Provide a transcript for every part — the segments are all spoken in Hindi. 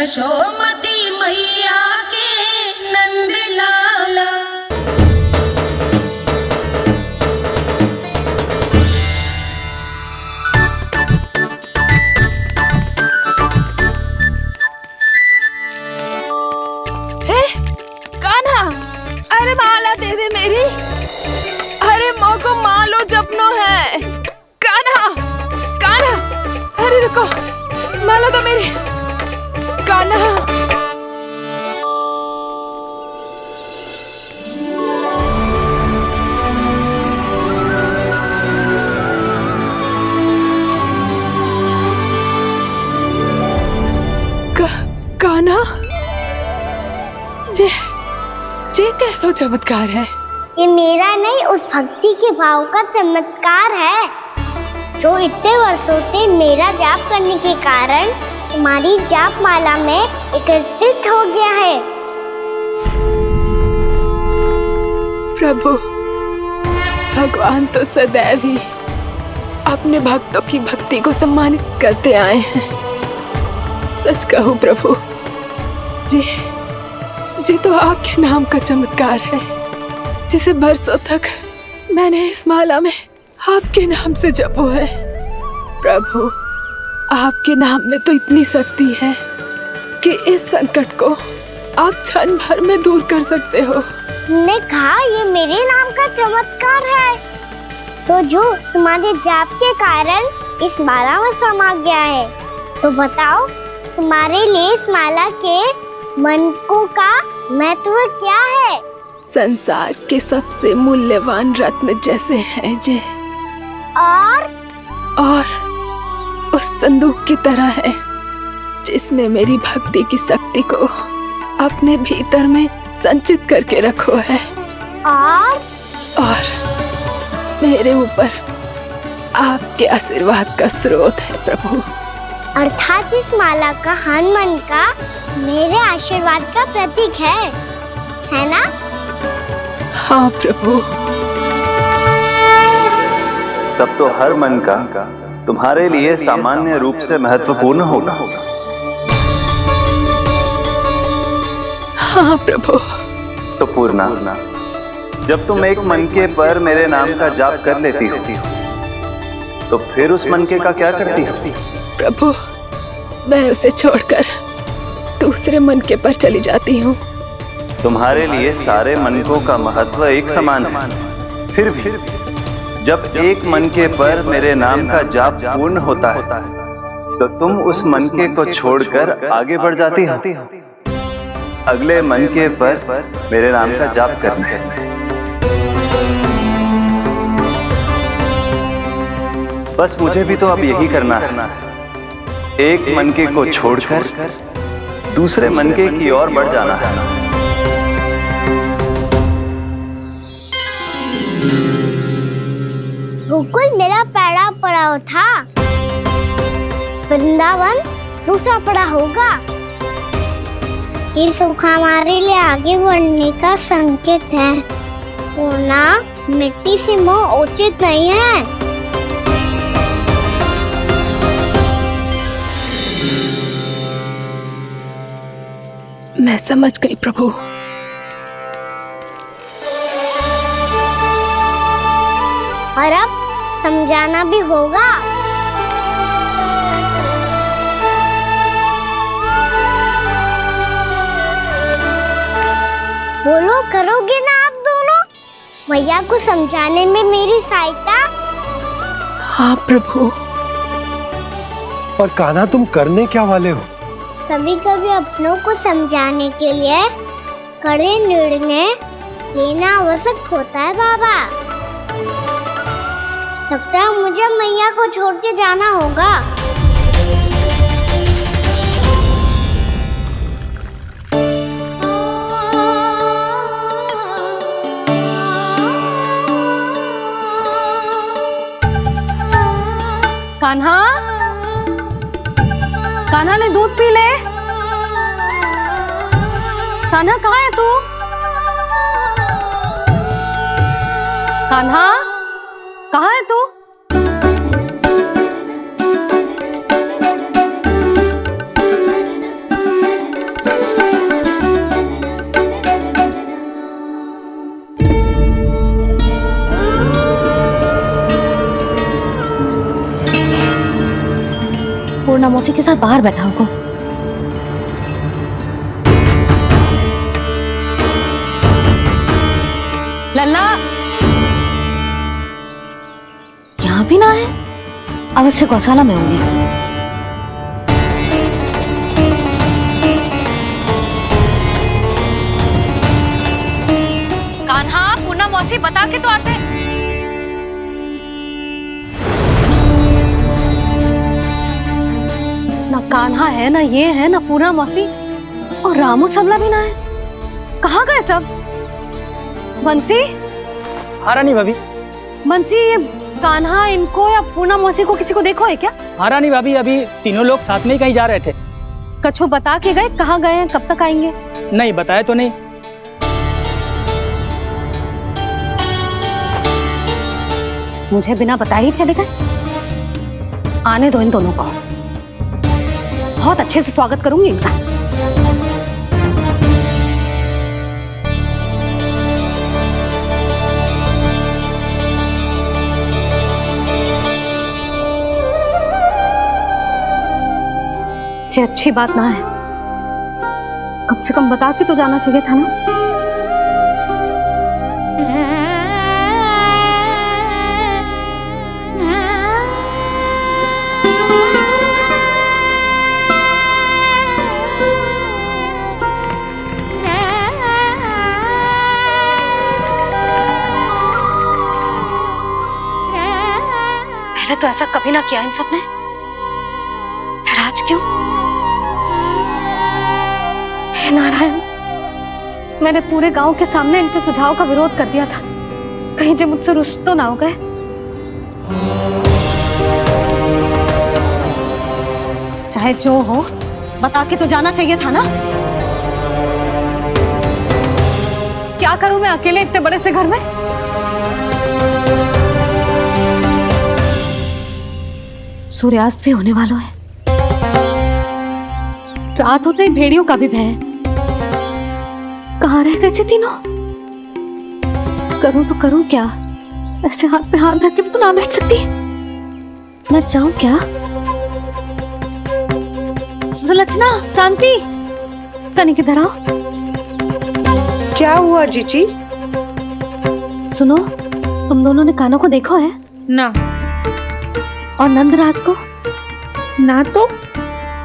यशोमती मैया के नंद लाला। कान्हा, अरे माला दे दे मेरी। अरे माँ को मालो जपनो है। कान्हा, कान्हा, अरे रुको, माला दो मेरी। कान्हा, कान्हा, ये कैसा चमत्कार है? ये मेरा नहीं, उस भक्ति के भाव का चमत्कार है जो इतने वर्षों से मेरा जाप करने के कारण तुम्हारी जाप माला में एकत्रित हो गया है। प्रभु, भगवान तो सदैव ही अपने भक्तों की भक्ति को सम्मानित करते आए हैं। सच कहूं प्रभु, जी तो आपके नाम का चमत्कार है, जिसे बरसों तक मैंने इस माला में आपके नाम से जपो है। प्रभु, आपके नाम में तो इतनी शक्ति है कि इस संकट को आप क्षण भर में दूर कर सकते हो। तुमने कहा ये मेरे नाम का चमत्कार है, तो जो तुम्हारे जाप के कारण इस माला में समा गया है, तो बताओ तुम्हारे लिए इस माला के मनकों का महत्व क्या है? संसार के सबसे मूल्यवान रत्न जैसे हैं जे, और उस संदूक की तरह है जिसने मेरी भक्ति की शक्ति को अपने भीतर में संचित करके रखो है। और मेरे ऊपर आपके आशीर्वाद का स्रोत है प्रभु। अर्थात इस माला का हनुमान का मेरे आशीर्वाद का प्रतीक है ना? हाँ प्रभु। तब तो हर मन का तुम्हारे लिए सामान्य रूप से महत्वपूर्ण होगा। हाँ प्रभु। तो पूर्णा, जब तुम एक मनके पर मेरे नाम का जाप कर लेती हो, तो फिर उस मनके का क्या करती हो? प्रभु, मैं उसे छोड़कर दूसरे मनके पर चली जाती हूँ। तुम्हारे लिए सारे मनकों का महत्व एक समान है। फिर भी जब एक मनके पर मेरे नाम का जाप पूर्ण होता है, तो तुम उस मनके को छोड़कर आगे बढ़ जाती हो अगले मनके पर मेरे नाम का जाप करने। बस मुझे भी तो अब यही करना है, एक मनके को छोड़कर दूसरे मनके की ओर बढ़ जाना है। गोकुल मेरा पहला पड़ाव था, वृंदावन दूसरा पड़ा होगा। ये सुख हमारे लिए आगे बढ़ने का संकेत है। पूर्णा, मिट्टी से मोह उचित नहीं है। मैं समझ गई प्रभु। और अब समझाना भी होगा। बोलो, करोगे ना आप दोनों? भैया को समझाने में मेरी सहायता। हाँ प्रभु। और कान्हा, तुम करने क्या वाले हो? कभी कभी अपनों को समझाने के लिए कड़े निर्णय लेना आवश्यक होता है बाबा। लगता है मुझे मैया को छोड़ के जाना होगा। कान्हा, कान्हा ने दूध पी ले। कान्हा, कहाँ है तू? कान्हा, कहाँ है तू? मौसी के साथ बाहर बैठा होगा। लल्ला यहाँ भी ना है, अवश्य गौशाला में होंगे। कान्हा, पूना मौसी बता के तो आते। ना कान्हा है, ना ये है, ना पूना मौसी, और रामू सबला भी ना है। कहाँ गए सब? बंसी? हाँ रानी भाभी। बंसी, ये कान्हा इनको या पूना मौसी को किसी को देखो है क्या? हाँ रानी भाभी, अभी तीनों लोग साथ में ही कहीं जा रहे थे। कछु बता के गए कहाँ गए हैं, कब तक आएंगे? नहीं बताया तो नहीं। मुझे बिना बताए ही चले गए। आने दो इन दोनों को, बहुत अच्छे से स्वागत करूंगी इनका। ये अच्छी बात ना है, कम से कम बता के तो जाना चाहिए था ना। पहले तो ऐसा कभी ना किया इन सब ने, फिर आज क्यों? हे नारायण, मैंने पूरे गांव के सामने इनके सुझाव का विरोध कर दिया था, कहीं जे मुझसे रुष्ट तो ना हो गए। चाहे जो हो, बता के तो जाना चाहिए था ना। क्या करूं मैं अकेले इतने बड़े से घर में? सूर्यास्त भी होने वाला है, रात होते ही भेड़ियों का भी भय है। कहाँ रह गए थे तीनों? करूं तो करूं क्या? ऐसे हाथ पे हाथ धर के भी तो ना बैठ सकती। मैं जाऊं क्या? सुलक्षणा, शांति, तनिक इधर आओ। क्या हुआ जीजी? सुनो, तुम दोनों ने कान्हा को देखा है? ना। और नंदराज को? ना तो।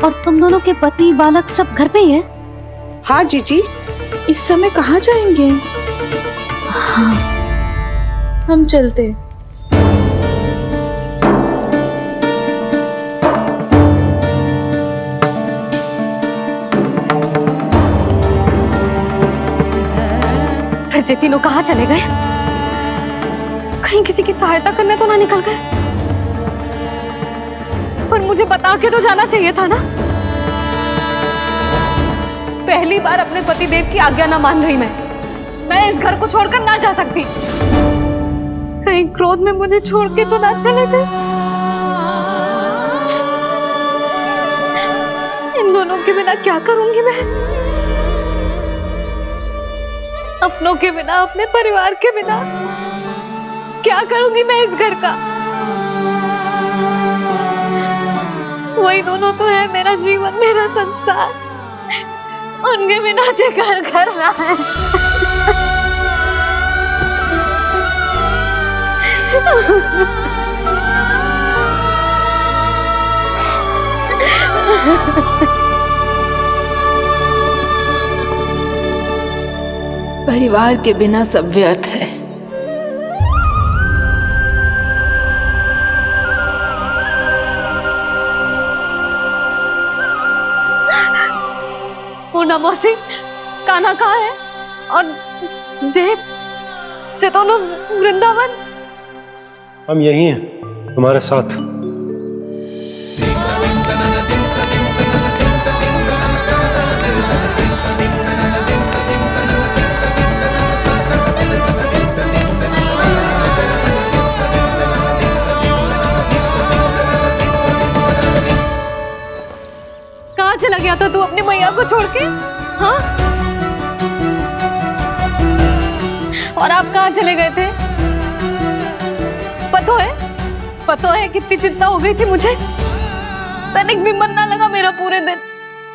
और तुम दोनों के पति बालक सब घर पे ही है? हाँ जीजी, इस समय कहाँ जाएंगे? हाँ। हम चलते। फिर जे तीनों कहाँ चले गए? कहीं किसी की सहायता करने तो ना निकल गए? पर मुझे बता के तो जाना चाहिए था ना। पहली बार अपने पति देव की आज्ञा ना मान रही मैं इस घर को छोड़कर ना जा सकती। कहीं क्रोध में मुझे छोड़ के तो ना चले गए। इन दोनों के बिना क्या करूंगी मैं? अपनों के बिना, अपने परिवार के बिना क्या करूंगी मैं इस घर का? वही दोनों तो है मेरा जीवन, मेरा संसार। उनके बिना जे घर घर रहा है। परिवार के बिना सब व्यर्थ है। पूना मौसी, कान्हा कहाँ है? और जे दोनों वृंदावन? हम यही हैं, तुम्हारे साथ। कहाँ चला गया था तू अपनी मैया को छोड़ के? हाँ? और आप कहाँ चले गए थे? पता है कितनी चिंता हो गई थी मुझे। तनिक भी मन ना लगा मेरा पूरे दिन।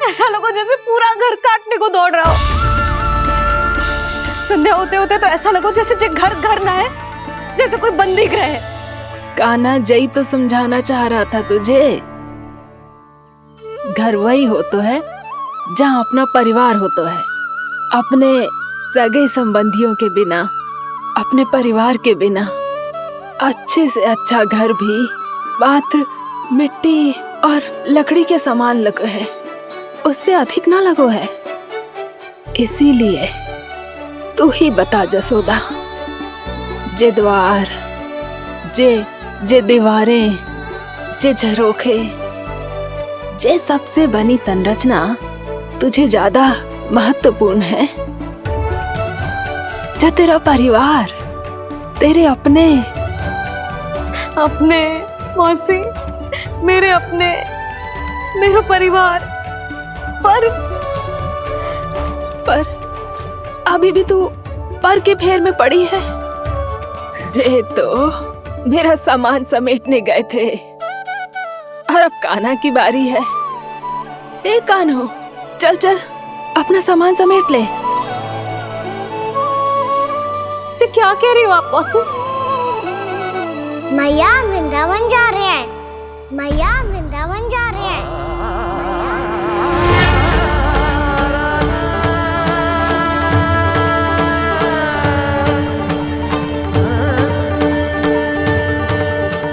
ऐसा लगा जैसे पूरा घर काटने को दौड़ रहा हो। संध्या होते होते तो ऐसा लगा जैसे जे घर घर ना है, जैसे कोई बंदी गृह है। कान्हा जई तो समझाना चाह रहा था तुझे। घर वही हो तो है जहाँ अपना परिवार हो तो है। अपने सगे संबंधियों के बिना, अपने परिवार के बिना अच्छे से अच्छा घर भी मात्र मिट्टी और लकड़ी के समान लगो है, उससे अधिक ना लगो है। इसीलिए तू ही बता जसोदा, जे द्वार, जे दीवारें, जे झरोखे, जे सबसे बनी संरचना तुझे ज्यादा महत्वपूर्ण है? जा तेरा परिवार, तेरे अपने मौसी, मेरे अपने, मेरा परिवार। पर अभी भी तू पर के फेर में पड़ी है। जे तो मेरा सामान समेटने गए थे और अब कान्हा की बारी है। ए कान्हो, चल चल अपना सामान समेट ले। जी क्या कह रही हो आप मौसी? मैया वृंदावन जा रहे हैं, मैया वृंदावन जा रहे हैं।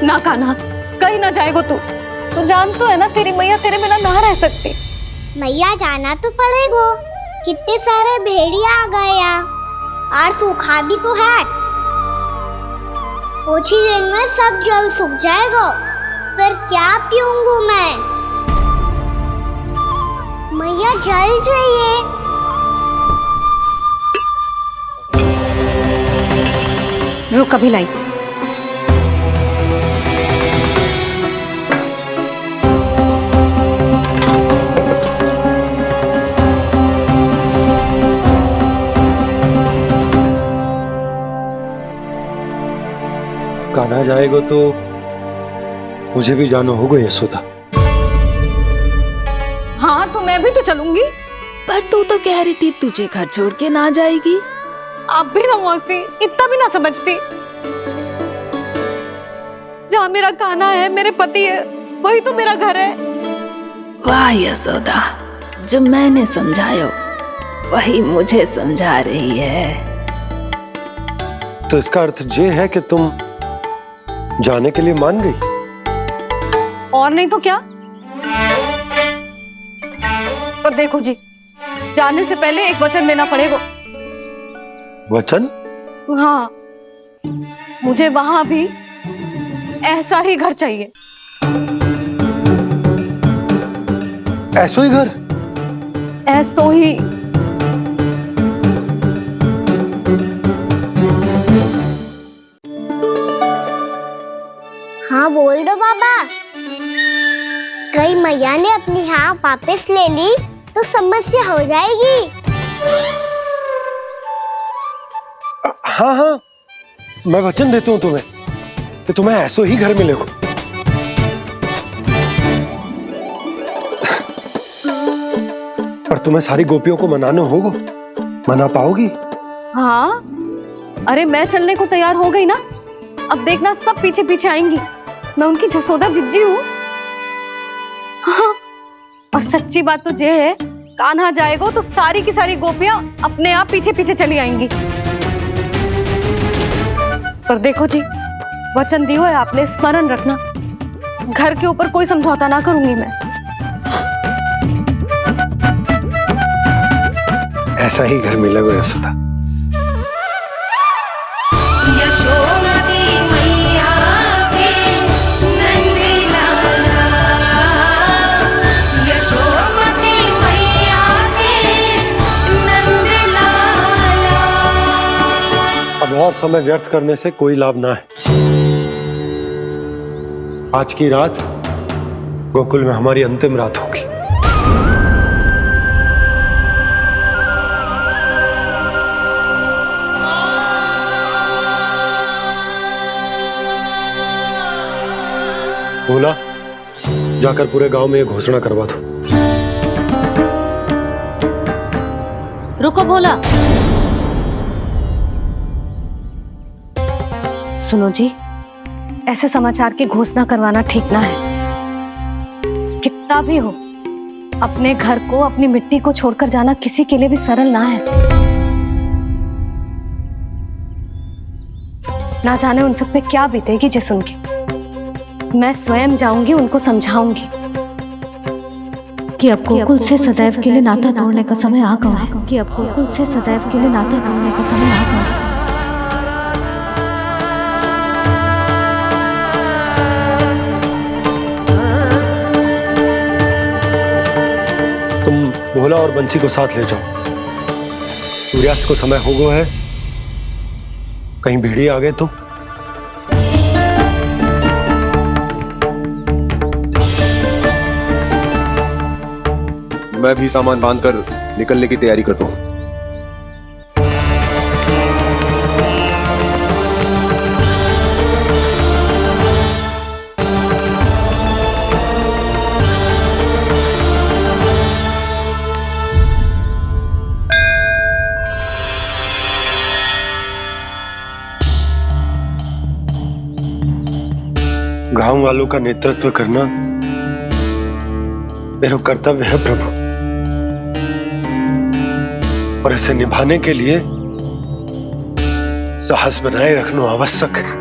ना कान्हा, कहीं ना जाएगो तू जान तो है ना तेरी मैया तेरे बिना ना रह सकती। मैया जाना तो पड़ेगा, कितने सारे भेड़िया आ गए यहाँ और सूखा भी तो है। कुछ ही दिन में सब जल सूख जाएगा, फिर क्या पीऊंगी मैं? मैया जल चाहिए। रुक अभी लाई। कान्हा जाएगा तो मुझे भी जाना होगा यशोदा। हाँ तो मैं भी तो चलूंगी। पर तू तो कह रही थी तुझे घर छोड़ के ना जाएगी। आप भी ना मौसी, इतना भी ना समझती। जहाँ मेरा कान्हा है, मेरे पति है, वही तो मेरा घर है। वाह यशोदा, जो मैंने समझायो वही मुझे समझा रही है। तो इसका अर्थ ये है कि तुम जाने के लिए मान गई? और नहीं तो क्या। पर देखो जी, जाने से पहले एक वचन देना पड़ेगा। वचन? हाँ, मुझे वहां भी ऐसा ही घर चाहिए। ऐसो ही घर? ऐसो ही। हाँ बोल दो बाबा। कहीं मैया ने अपनी हाँ वापस ले ली तो समस्या हो जाएगी। हाँ हाँ, मैं वचन देता हूँ तुम्हें कि तुम्हें ऐसो ही घर मिलेगा। पर तुम्हें सारी गोपियों को मनाना होगा। मना पाओगी? हाँ, अरे मैं चलने को तैयार हो गई ना। अब देखना सब पीछे पीछे आएंगी। मैं उनकी जसोदा जिज्जी हूँ। हाँ, और सच्ची बात तो ये है, कान्हा जाएगा तो सारी की सारी गोपियां अपने आप पीछे पीछे चली आएंगी। पर देखो जी, वचन दियो है आपने, स्मरण रखना। घर के ऊपर कोई समझौता ना करूंगी मैं। ऐसा ही घर मिलेगा यशोदा। यशोमती मैया के नंद लाला, यशोमती मैया के नंद लाला। अब और समय व्यर्थ करने से कोई लाभ ना है। आज की रात गोकुल में हमारी अंतिम रात होगी। बोला जाकर पूरे गांव में ये घोषणा करवा दो। रुको भोला। सुनो जी, ऐसे समाचार की घोषणा करवाना ठीक ना है। कितना भी हो, अपने घर को, अपनी मिट्टी को छोड़कर जाना किसी के लिए भी सरल ना है। ना जाने उन सब पे क्या बीतेगी जे सुन के। मैं स्वयं जाऊंगी, उनको समझाऊंगी कि अब गोकुल से सदैव के लिए नाता तोड़ने का समय आ गया है, कि अब गोकुल से सदैव के लिए नाता तोड़ने का समय आ गया है। तुम भोला और बंसी को साथ ले जाओ। सूर्यास्त को समय हो गया है, कहीं भेड़िए आ गए तो। मैं भी सामान बांधकर निकलने की तैयारी करता हूँ। गांव वालों का नेतृत्व करना मेरा कर्तव्य है प्रभु, और इसे निभाने के लिए साहस बनाए रखना आवश्यक है।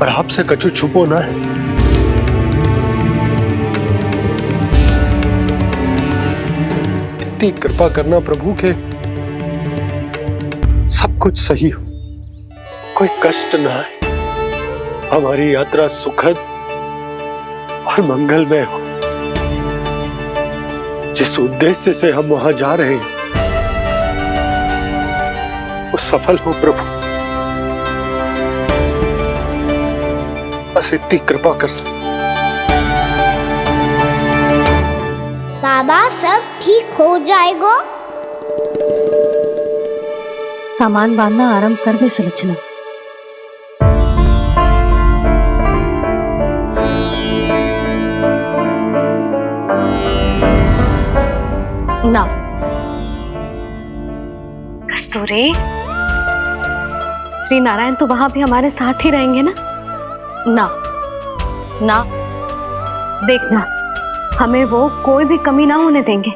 पर आपसे कछु छुपो ना है। इतनी कृपा करना प्रभु के सब कुछ सही हो, कोई कष्ट ना है, हमारी यात्रा सुखद और मंगलमय हो। जिस उद्देश्य से हम वहां जा रहे हैं वो सफल हो प्रभु, बस इतनी कृपा कर। बाबा सब ठीक हो जाएगा। सामान बांधना आरंभ कर दे सुलक्षणा। ना कस्तूरी, श्री नारायण तो वहां भी हमारे साथ ही रहेंगे ना? ना ना, देखना हमें वो कोई भी कमी ना होने देंगे।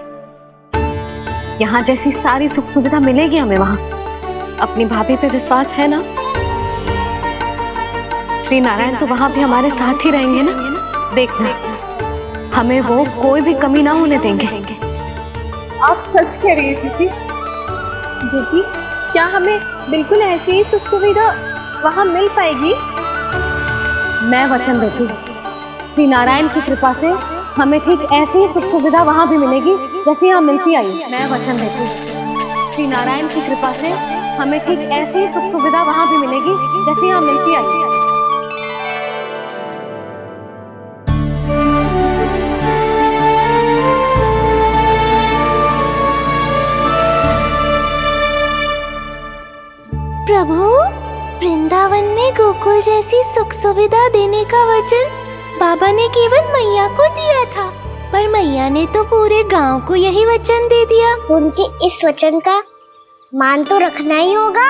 यहाँ जैसी सारी सुख सुविधा मिलेगी हमें वहां। अपनी भाभी पे विश्वास है ना? श्री नारायण तो वहां भी हमारे साथ ही रहेंगे ना? देखना हमें वो कोई भी कमी ना होने देंगे। आप सच कह रही है दीदी। जीजी, क्या हमें बिल्कुल ऐसी ही सुख सुविधा वहाँ मिल पाएगी? मैं वचन देती हूँ, श्री नारायण की कृपा से हमें ठीक ऐसी ही सुख सुविधा वहाँ भी मिलेगी जैसी यहाँ मिलती आई। मैं वचन देती हूँ, श्री नारायण की कृपा से हमें ठीक ऐसी ही सुख सुविधा वहाँ भी मिलेगी जैसी यहाँ मिलती आई। प्रभु, वृंदावन में गोकुल जैसी सुख सुविधा देने का वचन बाबा ने केवल मैया को दिया था, पर मैया ने तो पूरे गांव को यही वचन दे दिया। उनके इस वचन का मान तो रखना ही होगा,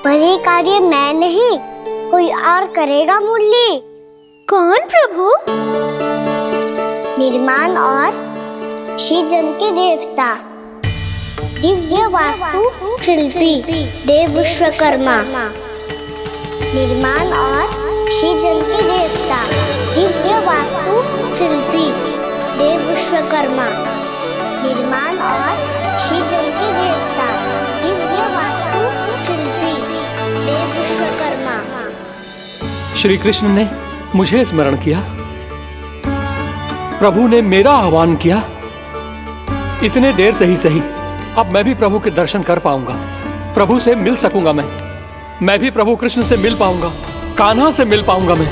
पर ये कार्य मैं नहीं कोई और करेगा। मुरली कौन प्रभु? निर्माण और श्रीजन के देवता, दिव्य वास्तु शिल्पी देव विश्वकर्मा। निर्माण और श्रीजन के देवता, दिव्य वास्तु शिल्पी देव विश्वकर्मा। निर्माण और श्रीजन के देवता, दिव्य वास्तु शिल्पी देव विश्वकर्मा। श्री कृष्ण ने मुझे स्मरण किया, प्रभु ने मेरा आह्वान किया। इतने देर से ही सही, अब मैं भी प्रभु के दर्शन कर पाऊंगा, प्रभु से मिल सकूंगा। मैं भी प्रभु कृष्ण से मिल पाऊंगा, कान्हा से मिल पाऊंगा मैं।